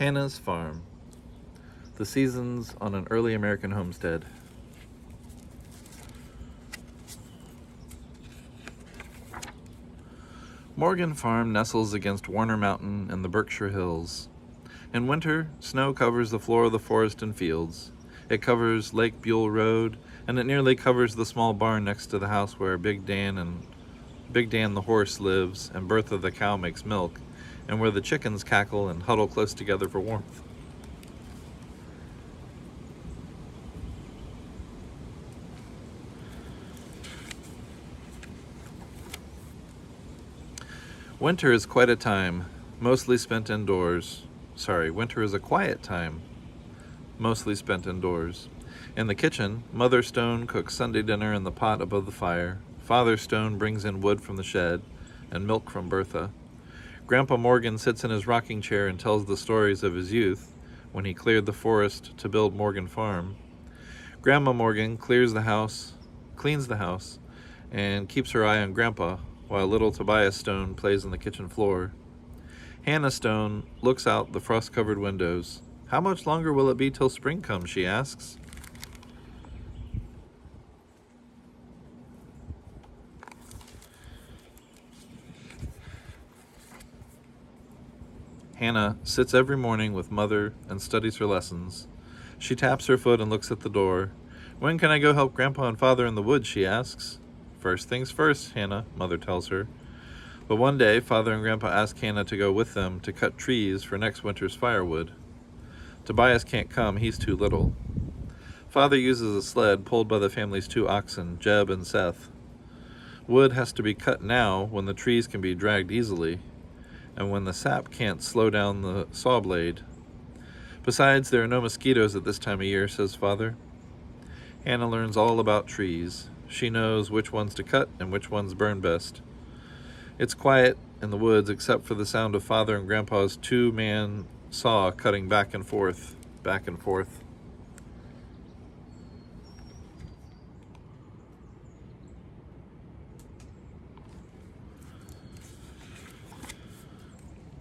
Hannah's Farm. The seasons on an early American homestead. Morgan Farm nestles against Warner Mountain in the Berkshire Hills. In winter, snow covers the floor of the forest and fields. It covers Lake Buell Road, and it nearly covers the small barn next to the house where Big Dan the horse lives, and Bertha the cow makes milk, and where the chickens cackle and huddle close together for warmth. Winter is quite a time, mostly spent indoors. Winter is a quiet time, mostly spent indoors. In the kitchen, Mother Stone cooks Sunday dinner in the pot above the fire. Father Stone brings in wood from the shed and milk from Bertha. Grandpa Morgan sits in his rocking chair and tells the stories of his youth when he cleared the forest to build Morgan Farm. Grandma Morgan cleans the house, and keeps her eye on Grandpa, while little Tobias Stone plays on the kitchen floor. Hannah Stone looks out the frost-covered windows. How much longer will it be till spring comes, she asks. Hannah sits every morning with Mother and studies her lessons. She taps her foot and looks at the door. When can I go help Grandpa and Father in the woods, she asks. First things first, Hannah, Mother tells her. But one day, Father and Grandpa ask Hannah to go with them to cut trees for next winter's firewood. Tobias can't come, he's too little. Father uses a sled pulled by the family's 2 oxen, Jeb and Seth. Wood has to be cut now when the trees can be dragged easily, and when the sap can't slow down the saw blade. Besides, there are no mosquitoes at this time of year, says Father. Hannah learns all about trees. She knows which ones to cut and which ones burn best. It's quiet in the woods except for the sound of Father and Grandpa's 2-man saw cutting back and forth.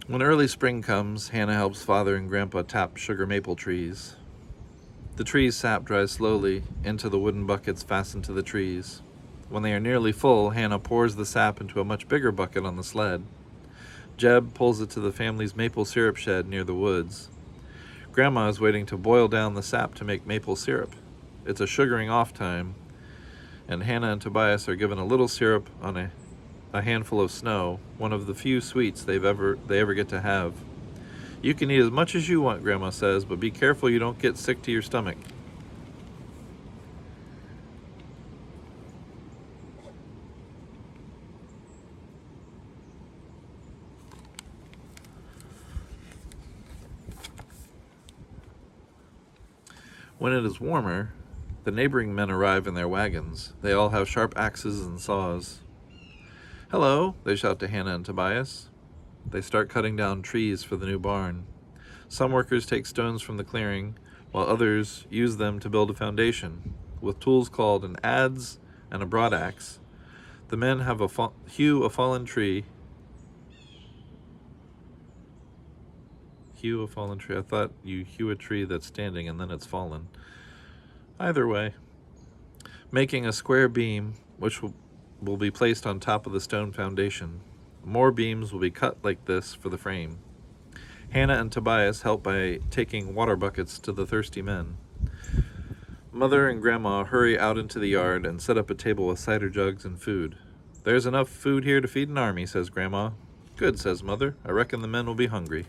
When early spring comes, Hannah helps Father and Grandpa tap sugar maple trees. The trees' sap dries slowly into the wooden buckets fastened to the trees. When they are nearly full, Hannah pours the sap into a much bigger bucket on the sled. Jeb pulls it to the family's maple syrup shed near the woods. Grandma is waiting to boil down the sap to make maple syrup. It's a sugaring off time, and Hannah and Tobias are given a little syrup on a handful of snow, one of the few sweets they ever get to have. You can eat as much as you want, Grandma says, but be careful you don't get sick to your stomach. When it is warmer, the neighboring men arrive in their wagons. They all have sharp axes and saws. Hello, they shout to Hannah and Tobias. They start cutting down trees for the new barn. Some workers take stones from the clearing, while others use them to build a foundation. With tools called an adze and a broadaxe, the men have hew a fallen tree. Hew a fallen tree. I thought you hew a tree that's standing and then it's fallen. Either way, making a square beam which will be placed on top of the stone foundation. More beams will be cut like this for the frame. Hannah and Tobias help by taking water buckets to the thirsty men. Mother and Grandma hurry out into the yard and set up a table with cider jugs and food. There's enough food here to feed an army, says Grandma. Good, says Mother. I reckon the men will be hungry.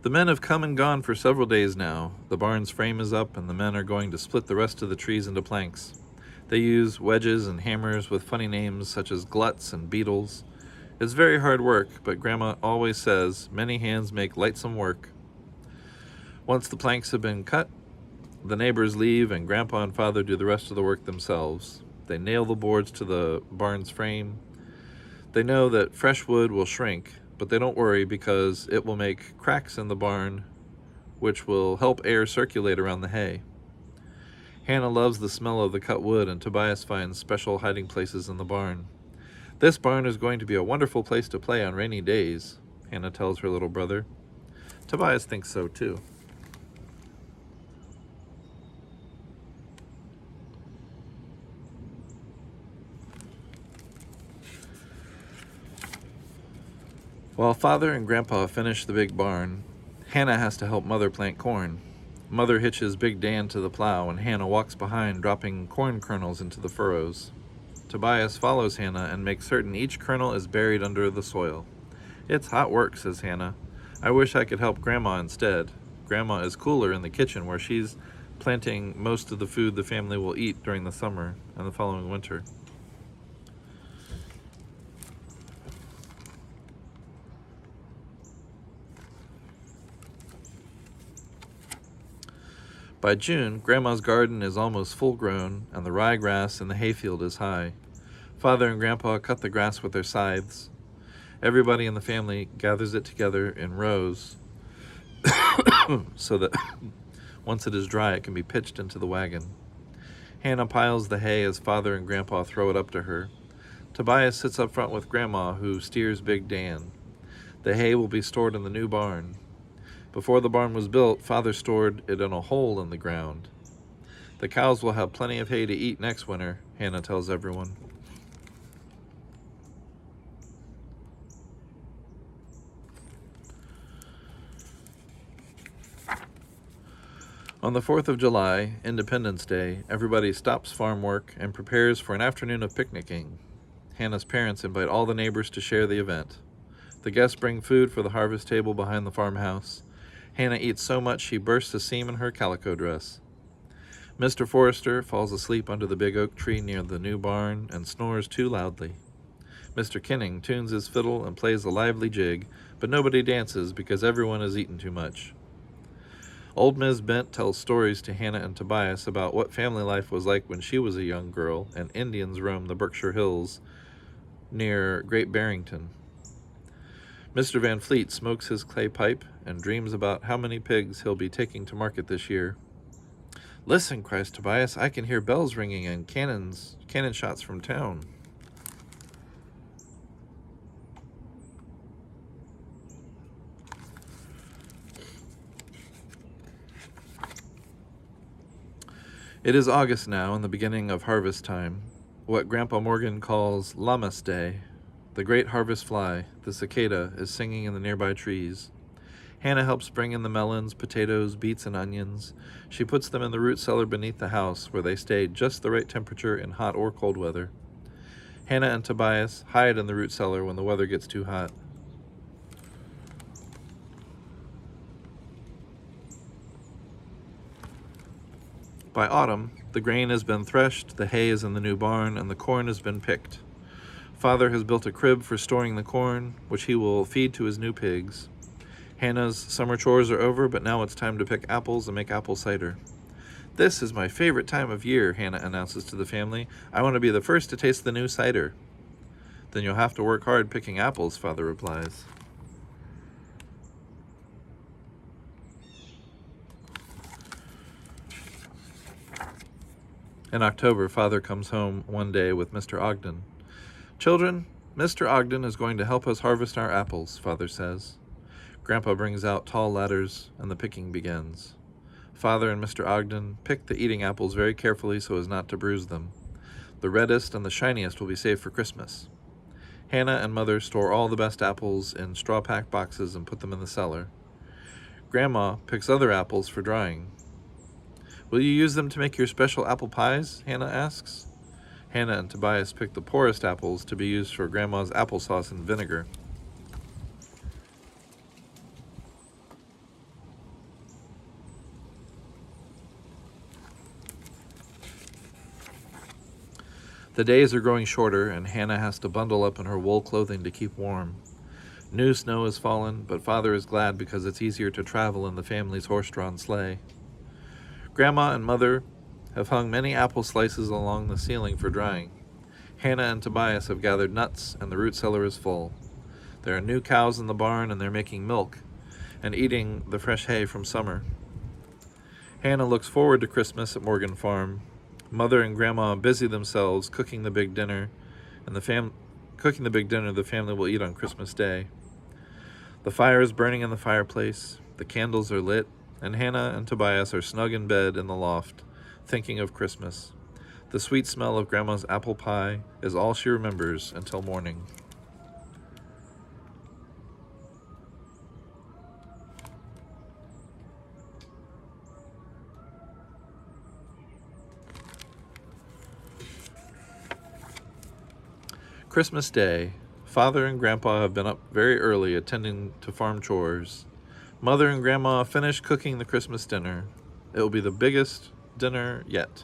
The men have come and gone for several days now. The barn's frame is up, and the men are going to split the rest of the trees into planks. They use wedges and hammers with funny names such as gluts and beetles. It's very hard work, but Grandma always says, many hands make lightsome work. Once the planks have been cut, the neighbors leave, and Grandpa and Father do the rest of the work themselves. They nail the boards to the barn's frame. They know that fresh wood will shrink, but they don't worry because it will make cracks in the barn, which will help air circulate around the hay. Hannah loves the smell of the cut wood, and Tobias finds special hiding places in the barn. This barn is going to be a wonderful place to play on rainy days, Hannah tells her little brother. Tobias thinks so too. While Father and Grandpa finish the big barn, Hannah has to help Mother plant corn. Mother hitches Big Dan to the plow, and Hannah walks behind, dropping corn kernels into the furrows. Tobias follows Hannah and makes certain each kernel is buried under the soil. It's hot work, says Hannah. I wish I could help Grandma instead. Grandma is cooler in the kitchen, where she's planting most of the food the family will eat during the summer and the following winter. By June, Grandma's garden is almost full grown, and the ryegrass in the hayfield is high. Father and Grandpa cut the grass with their scythes. Everybody in the family gathers it together in rows so that once it is dry, it can be pitched into the wagon. Hannah piles the hay as Father and Grandpa throw it up to her. Tobias sits up front with Grandma, who steers Big Dan. The hay will be stored in the new barn. Before the barn was built, Father stored it in a hole in the ground. The cows will have plenty of hay to eat next winter, Hannah tells everyone. On the 4th of July, Independence Day, everybody stops farm work and prepares for an afternoon of picnicking. Hannah's parents invite all the neighbors to share the event. The guests bring food for the harvest table behind the farmhouse. Hannah eats so much she bursts a seam in her calico dress. Mr. Forrester falls asleep under the big oak tree near the new barn and snores too loudly. Mr. Kinning tunes his fiddle and plays a lively jig, but nobody dances because everyone has eaten too much. Old Ms. Bent tells stories to Hannah and Tobias about what family life was like when she was a young girl and Indians roamed the Berkshire Hills near Great Barrington. Mr. Van Fleet smokes his clay pipe and dreams about how many pigs he'll be taking to market this year. Listen, cries Tobias, I can hear bells ringing and cannon shots from town. It is August now and the beginning of harvest time, what Grandpa Morgan calls Lammas Day. The great harvest fly, the cicada, is singing in the nearby trees. Hannah helps bring in the melons, potatoes, beets, and onions. She puts them in the root cellar beneath the house, where they stay just the right temperature in hot or cold weather. Hannah and Tobias hide in the root cellar when the weather gets too hot. By autumn, the grain has been threshed, the hay is in the new barn, and the corn has been picked. Father has built a crib for storing the corn, which he will feed to his new pigs. Hannah's summer chores are over, but now it's time to pick apples and make apple cider. This is my favorite time of year, Hannah announces to the family. I want to be the first to taste the new cider. Then you'll have to work hard picking apples, Father replies. In October, Father comes home one day with Mr. Ogden. Children, Mr. Ogden is going to help us harvest our apples, Father says. Grandpa brings out tall ladders, and the picking begins. Father and Mr. Ogden pick the eating apples very carefully so as not to bruise them. The reddest and the shiniest will be saved for Christmas. Hannah and Mother store all the best apples in straw-packed boxes and put them in the cellar. Grandma picks other apples for drying. Will you use them to make your special apple pies? Hannah asks. Hannah and Tobias pick the poorest apples to be used for Grandma's applesauce and vinegar. The days are growing shorter, and Hannah has to bundle up in her wool clothing to keep warm. New snow has fallen, but Father is glad because it's easier to travel in the family's horse-drawn sleigh. Grandma and Mother have hung many apple slices along the ceiling for drying. Hannah and Tobias have gathered nuts, and the root cellar is full. There are new cows in the barn, and they're making milk and eating the fresh hay from summer. Hannah looks forward to Christmas at Morgan Farm. Mother and Grandma busy themselves cooking the big dinner, and the family will eat on Christmas Day. The fire is burning in the fireplace, the candles are lit, and Hannah and Tobias are snug in bed in the loft, thinking of Christmas. The sweet smell of Grandma's apple pie is all she remembers until morning. Christmas Day. Father and Grandpa have been up very early attending to farm chores. Mother and Grandma finish cooking the Christmas dinner. It will be the biggest dinner yet.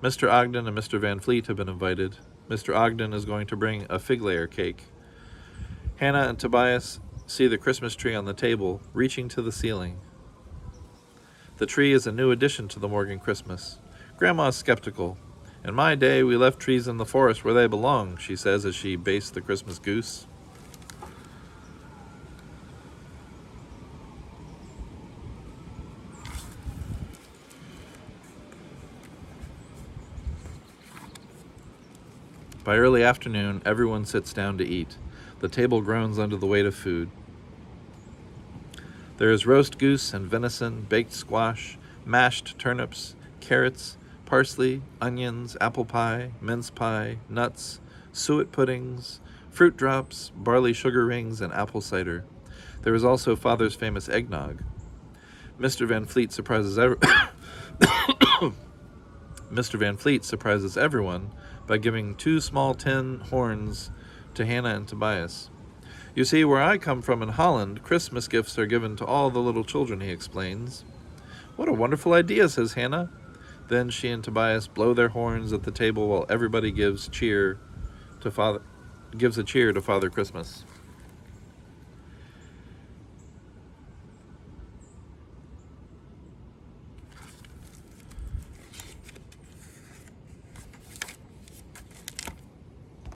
Mr. Ogden and Mr. Van Fleet have been invited. Mr. Ogden is going to bring a fig layer cake. Hannah and Tobias see the Christmas tree on the table, reaching to the ceiling. The tree is a new addition to the Morgan Christmas. Grandma is skeptical. In my day, we left trees in the forest where they belong, she says as she bastes the Christmas goose. By early afternoon, everyone sits down to eat. The table groans under the weight of food. There is roast goose and venison, baked squash, mashed turnips, carrots, parsley, onions, apple pie, mince pie, nuts, suet puddings, fruit drops, barley sugar rings, and apple cider. There is also Father's famous eggnog. Mr. Van Fleet surprises everyone by giving 2 small tin horns to Hannah and Tobias. You see, where I come from in Holland, Christmas gifts are given to all the little children, he explains. What a wonderful idea, says Hannah. Then she and Tobias blow their horns at the table while everybody gives a cheer to Father Christmas.